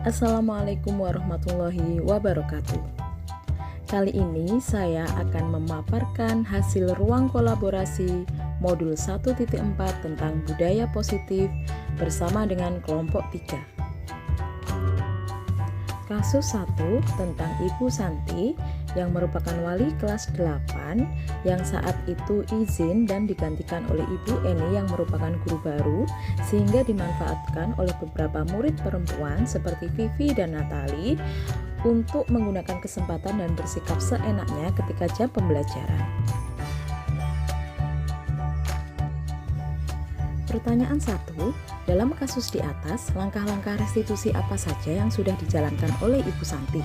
Assalamualaikum warahmatullahi wabarakatuh. Kali ini saya akan memaparkan hasil ruang kolaborasi modul 1.4 tentang budaya positif bersama dengan kelompok 3. Kasus 1 tentang Ibu Santi yang merupakan wali kelas 8 yang saat itu izin dan digantikan oleh Ibu Eni yang merupakan guru baru sehingga dimanfaatkan oleh beberapa murid perempuan seperti Vivi dan Natali untuk menggunakan kesempatan dan bersikap seenaknya ketika jam pembelajaran. Pertanyaan 1. Dalam kasus di atas, langkah-langkah restitusi apa saja yang sudah dijalankan oleh Ibu Santi?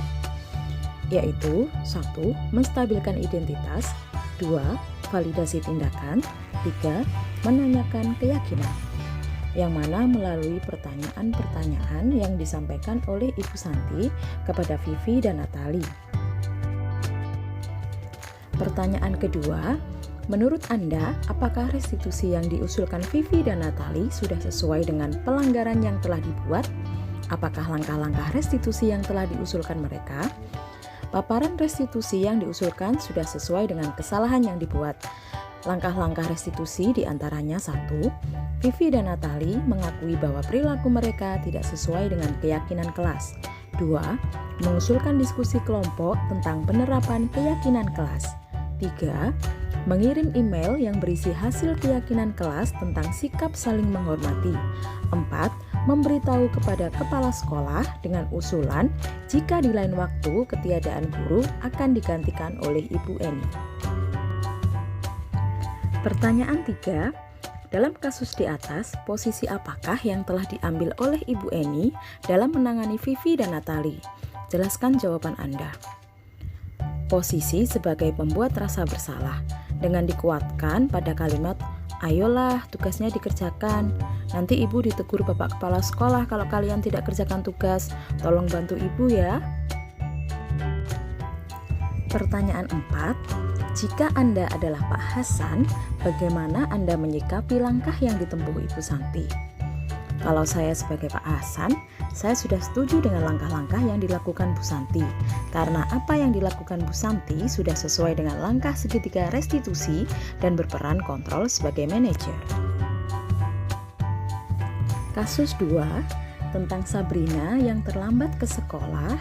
Yaitu 1. Menstabilkan identitas, 2. Validasi tindakan, 3. Menanyakan keyakinan. Yang mana melalui pertanyaan-pertanyaan yang disampaikan oleh Ibu Santi kepada Vivi dan Natali. Pertanyaan kedua, menurut Anda, apakah restitusi yang diusulkan Vivi dan Natali sudah sesuai dengan pelanggaran yang telah dibuat? Apakah langkah-langkah restitusi yang telah diusulkan mereka? Paparan restitusi yang diusulkan sudah sesuai dengan kesalahan yang dibuat. Langkah-langkah restitusi diantaranya 1. Vivi dan Natali mengakui bahwa perilaku mereka tidak sesuai dengan keyakinan kelas. 2. Mengusulkan diskusi kelompok tentang penerapan keyakinan kelas. 3. Mengirim email yang berisi hasil keyakinan kelas tentang sikap saling menghormati. 4. Memberitahu kepada kepala sekolah dengan usulan jika di lain waktu ketiadaan guru akan digantikan oleh Ibu Eni. Pertanyaan 3. Dalam kasus di atas, posisi apakah yang telah diambil oleh Ibu Eni dalam menangani Vivi dan Natali? Jelaskan jawaban Anda. Posisi sebagai pembuat rasa bersalah dengan dikuatkan pada kalimat ayolah tugasnya dikerjakan, nanti ibu ditegur bapak kepala sekolah kalau kalian tidak kerjakan tugas, tolong bantu ibu ya. Pertanyaan 4, jika Anda adalah Pak Hasan, bagaimana Anda menyikapi langkah yang ditempuh Ibu Santi? Kalau saya sebagai Pak Hasan, saya sudah setuju dengan langkah-langkah yang dilakukan Bu Santi, karena apa yang dilakukan Bu Santi sudah sesuai dengan langkah segitiga restitusi dan berperan kontrol sebagai manajer. Kasus 2 tentang Sabrina yang terlambat ke sekolah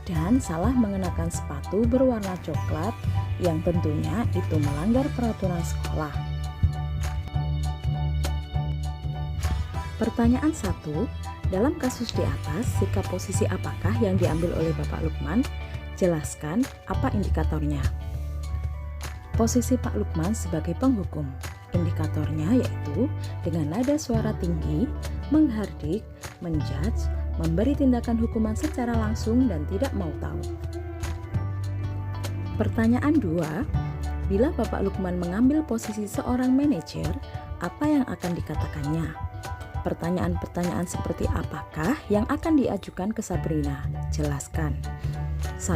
dan salah mengenakan sepatu berwarna coklat yang tentunya itu melanggar peraturan sekolah. Pertanyaan 1. Dalam kasus di atas, sikap posisi apakah yang diambil oleh Bapak Lukman? Jelaskan apa indikatornya. Posisi Pak Lukman sebagai penghukum. Indikatornya yaitu dengan nada suara tinggi, menghardik, menjudge, memberi tindakan hukuman secara langsung dan tidak mau tahu. Pertanyaan 2. Bila Bapak Lukman mengambil posisi seorang manajer, apa yang akan dikatakannya? Pertanyaan-pertanyaan seperti apakah yang akan diajukan ke Sabrina? Jelaskan. 1.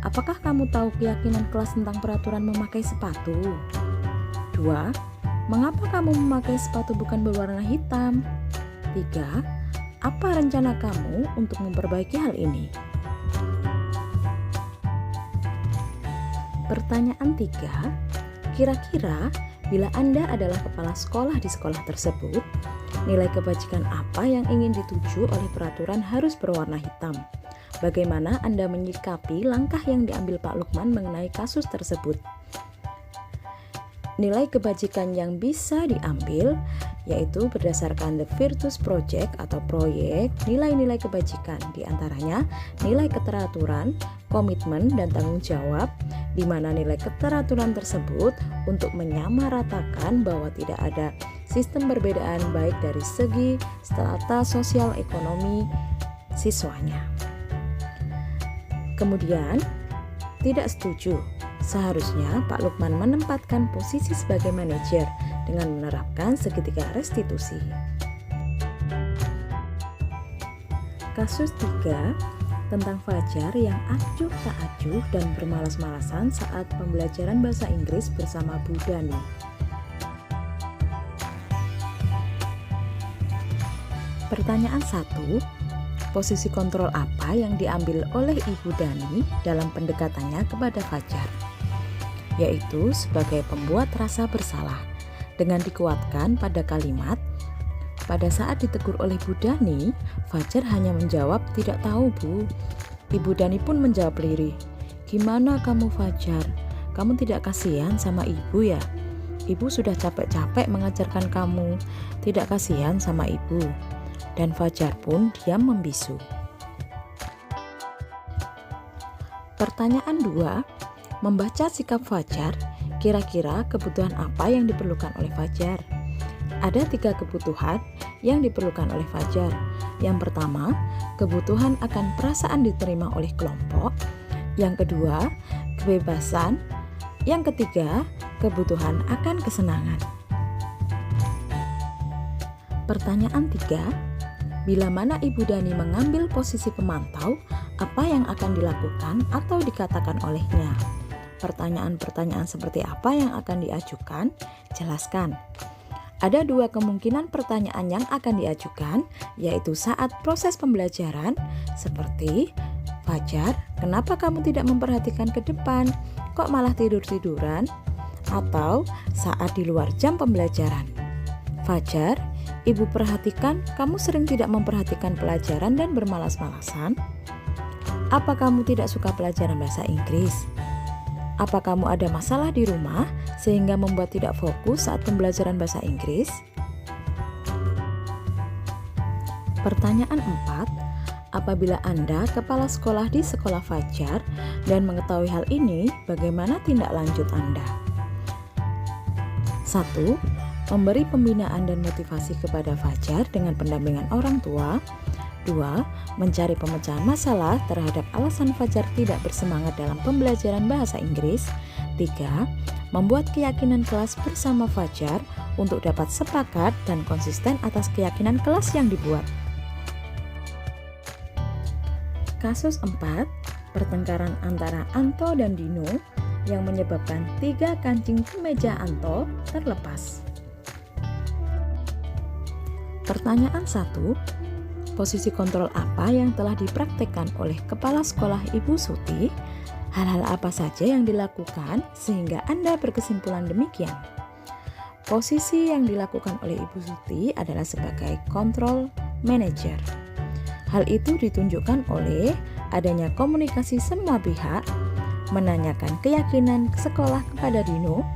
Apakah kamu tahu keyakinan kelas tentang peraturan memakai sepatu? 2. Mengapa kamu memakai sepatu bukan berwarna hitam? 3. Apa rencana kamu untuk memperbaiki hal ini? Pertanyaan 3. Kira-kira bila Anda adalah kepala sekolah di sekolah tersebut, nilai kebajikan apa yang ingin dituju oleh peraturan harus berwarna hitam? Bagaimana Anda menyikapi langkah yang diambil Pak Lukman mengenai kasus tersebut? Nilai kebajikan yang bisa diambil yaitu berdasarkan The Virtus Project atau proyek nilai-nilai kebajikan, diantaranya nilai keteraturan, komitmen, dan tanggung jawab, di mana nilai keteraturan tersebut untuk menyamaratakan bahwa tidak ada sistem perbedaan baik dari segi strata sosial ekonomi siswanya. Kemudian, tidak setuju. Seharusnya Pak Lukman menempatkan posisi sebagai manajer dengan menerapkan segitiga restitusi. Kasus 3 tentang Fajar yang acuh tak acuh dan bermalas-malasan saat pembelajaran bahasa Inggris bersama Bu Dani. Pertanyaan 1. posisi kontrol apa yang diambil oleh Ibu Dani dalam pendekatannya kepada Fajar? Yaitu sebagai pembuat rasa bersalah, dengan dikuatkan pada kalimat, pada saat ditegur oleh Bu Dani, Fajar hanya menjawab, "Tidak tahu, Bu." Ibu Dani pun menjawab lirih, "Gimana kamu, Fajar? Kamu tidak kasihan sama ibu ya? Ibu sudah capek-capek mengajarkan kamu. Tidak kasihan sama ibu." Dan Fajar pun diam membisu. Pertanyaan 2. Membaca sikap Fajar, kira-kira kebutuhan apa yang diperlukan oleh Fajar? Ada 3 kebutuhan yang diperlukan oleh Fajar. Yang pertama, kebutuhan akan perasaan diterima oleh kelompok. Yang kedua, kebebasan. Yang ketiga, kebutuhan akan kesenangan. Pertanyaan 3. Bila mana Ibu Dani mengambil posisi pemantau, apa yang akan dilakukan atau dikatakan olehnya? Pertanyaan-pertanyaan seperti apa yang akan diajukan? Jelaskan. Ada 2 kemungkinan pertanyaan yang akan diajukan, yaitu saat proses pembelajaran, seperti, "Fajar, kenapa kamu tidak memperhatikan ke depan? Kok malah tidur-tiduran?" Atau saat di luar jam pembelajaran. "Fajar, Ibu perhatikan kamu sering tidak memperhatikan pelajaran dan bermalas-malasan. Apa kamu tidak suka pelajaran bahasa Inggris? Apa kamu ada masalah di rumah sehingga membuat tidak fokus saat pembelajaran bahasa Inggris?" Pertanyaan 4. Apabila Anda kepala sekolah di sekolah Fajar dan mengetahui hal ini, bagaimana tindak lanjut Anda? 1. Memberi pembinaan dan motivasi kepada Fajar dengan pendampingan orang tua. 2. Mencari pemecahan masalah terhadap alasan Fajar tidak bersemangat dalam pembelajaran bahasa Inggris. 3. Membuat keyakinan kelas bersama Fajar untuk dapat sepakat dan konsisten atas keyakinan kelas yang dibuat. Kasus 4. Pertengkaran antara Anto dan Dino yang menyebabkan 3 kancing kemeja Anto terlepas. Pertanyaan 1. Posisi kontrol apa yang telah dipraktekkan oleh Kepala Sekolah Ibu Suti? Hal-hal apa saja yang dilakukan sehingga Anda berkesimpulan demikian? Posisi yang dilakukan oleh Ibu Suti adalah sebagai control manager. Hal itu ditunjukkan oleh adanya komunikasi semua pihak, menanyakan keyakinan sekolah kepada Dino,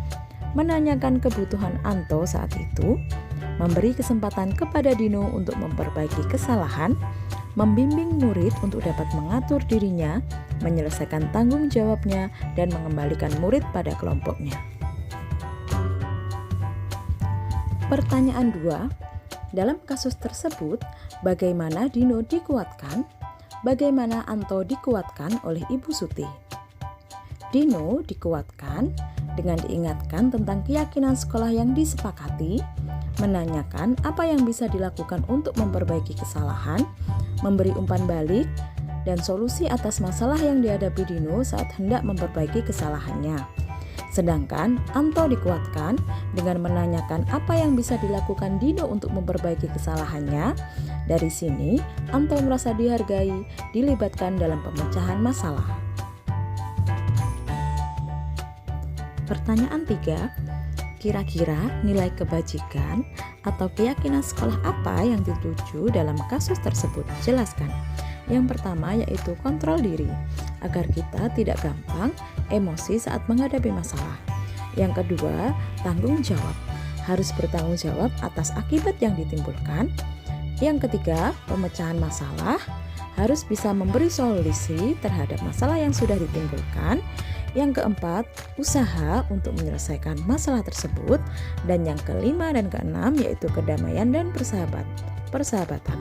menanyakan kebutuhan Anto saat itu, memberi kesempatan kepada Dino untuk memperbaiki kesalahan, membimbing murid untuk dapat mengatur dirinya, menyelesaikan tanggung jawabnya, dan mengembalikan murid pada kelompoknya. Pertanyaan 2. Dalam kasus tersebut, bagaimana Dino dikuatkan? Bagaimana Anto dikuatkan oleh Ibu Suti? Dino dikuatkan dengan diingatkan tentang keyakinan sekolah yang disepakati, menanyakan apa yang bisa dilakukan untuk memperbaiki kesalahan, memberi umpan balik, dan solusi atas masalah yang dihadapi Dino saat hendak memperbaiki kesalahannya. Sedangkan Anto dikuatkan dengan menanyakan apa yang bisa dilakukan Dino untuk memperbaiki kesalahannya. Dari sini, Anto merasa dihargai, dilibatkan dalam pemecahan masalah. Pertanyaan 3. Kira-kira nilai kebajikan atau keyakinan sekolah apa yang dituju dalam kasus tersebut? Jelaskan. Yang pertama yaitu kontrol diri, agar kita tidak gampang emosi saat menghadapi masalah. Yang kedua, tanggung jawab, harus bertanggung jawab atas akibat yang ditimbulkan. Yang ketiga, pemecahan masalah, harus bisa memberi solusi terhadap masalah yang sudah ditimbulkan. Yang keempat, usaha untuk menyelesaikan masalah tersebut. Dan yang kelima dan keenam yaitu kedamaian dan persahabatan.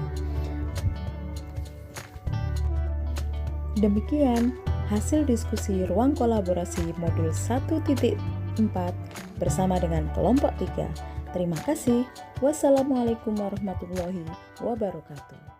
Demikian hasil diskusi ruang kolaborasi modul 1.4 bersama dengan kelompok 3. Terima kasih. Wassalamualaikum warahmatullahi wabarakatuh.